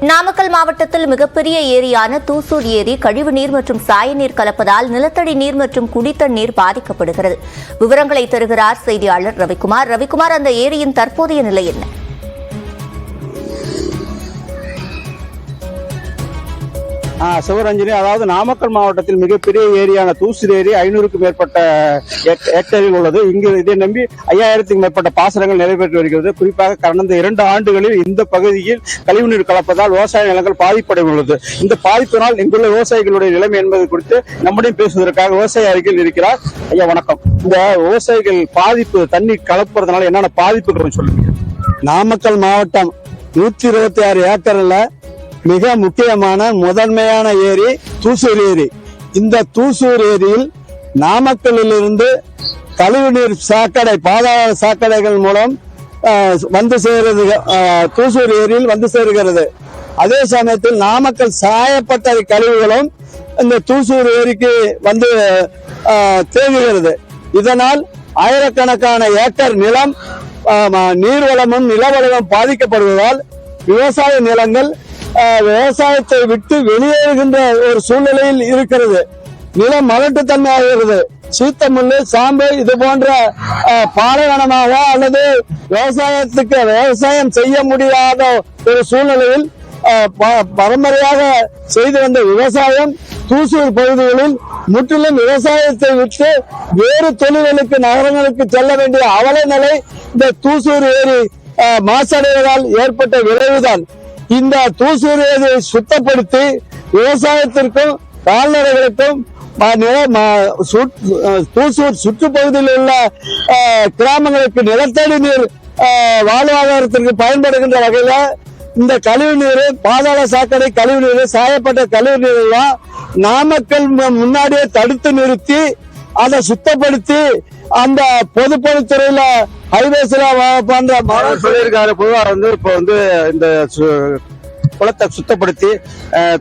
நாமக்கல் மாவட்டத்தில் மிகப்பெரிய ஏரியான தூசூர் ஏரி கழிவுநீர் மற்றும் சாயநீர் கலப்பதால் நிலத்தடி நீர் மற்றும் குடித்தண்ணீர் பாதிக்கப்படுகிறது. விவரங்களை தருகிறார் செய்தியாளர் ரவிக்குமார். ரவிக்குமார், அந்த ஏரியின் தற்போதைய நிலை என்ன? சிவரஞ்சனி, அதாவது நாமக்கல் மாவட்டத்தில் மிகப்பெரிய ஏரியான தூசூர் ஏரி 500க்கும் மேற்பட்ட ஹெக்டேரில் உள்ளது. இங்கு இதை நம்பி 5000க்கும் மேற்பட்ட பாசனங்கள் நிறைவேற்றி வருகிறது. குறிப்பாக கடந்த 2 ஆண்டுகளில் இந்த பகுதியில் கழிவுநீர் கலப்பதால் விவசாய நிலங்கள் பாதிப்படைந்துள்ளது. இந்த பாதிப்பினால் இங்குள்ள விவசாயிகளுடைய நிலைமை என்பது குறித்து நம்முடன் பேசுவதற்காக விவசாய அருகில் இருக்கிறார். ஐயா வணக்கம். இந்த விவசாயிகள் பாதிப்பு தண்ணீர் கலப்புறதுனால என்னென்ன பாதிப்புகள் சொல்லுங்க. நாமக்கல் மாவட்டம் 126 ஏக்கர்ல மிக முக்கியமான முதன்மையான ஏரி தூசூர் ஏரி. இந்த தூசூர் ஏரியில் நாமக்கல்லிலிருந்து கழிவுநீர் சாக்கடை, பாதாள சாக்கடைகள் மூலம் வந்து சேருது, தூசூர் ஏரியில் வந்து சேருகிறது. அதே சமயத்தில் நாமக்கல் சாயப்பட்டறை கழிவுகளும் இந்த தூசூர் ஏரிக்கு வந்து தேங்குகிறது. இதனால் ஆயிரக்கணக்கான ஏக்கர் நிலம், நீர்வளமும் நிலவளமும் பாதிக்கப்படுவதால் விவசாய நிலங்கள் விவசாயத்தை விட்டு வெளியேறுகின்ற ஒரு சூழ்நிலையில் இருக்கிறது. நிலம் மலட்டுத்தன்மை ஆகிறது. சீத்தமுள்ளு, சாம்பு இது போன்ற பாலைவனமாக அல்லது விவசாயம் செய்ய முடியாத ஒரு சூழ்நிலையில் பரம்பரையாக செய்து வந்த விவசாயம் தூசூர் பகுதிகளில் முற்றிலும் விவசாயத்தை விட்டு வேறு தொழில்களுக்கு, நகரங்களுக்கு செல்ல வேண்டிய அவல நிலை இந்த தூசூர் ஏரி மாசடைவதால் ஏற்பட்ட விளைவுதான். இந்த தூசூர் ஏரியை சுத்தப்படுத்தி விவசாயத்திற்கும் கால்நடைகளுக்கும் தூசூர் சுற்றுப்பகுதியில் உள்ள கிராமங்களுக்கு நிலத்தடி நீர் வாழ்வாதாரத்திற்கு பயன்படுகின்ற வகையில இந்த கழிவு நீர், பாதாள சாக்கடை கழிவு நீர், சாயப்பட்ட கழிவு நீர் எல்லாம் நாமக்கல் முன்னாடியே தடுத்து நிறுத்தி அதை சுத்தப்படுத்தி அந்த பொதுப்பணித்துறையில ஹைவேஸ்ல பண்ற சொல்லியிருக்காரு. பொதுவாக இப்ப இந்த குளத்தை சுத்தப்படுத்தி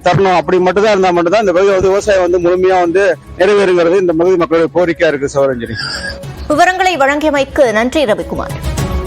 தரணும், அப்படி மட்டும்தான் இருந்தா மட்டும்தான் இந்த பகுதி விவசாயம் முழுமையா நிறைவேறுங்கிறது இந்த பகுதி மக்களுடைய கோரிக்கையா இருக்கு. சிவரஞ்சனி, விவரங்களை வழங்கியமைக்கு நன்றி ரவிக்குமார்.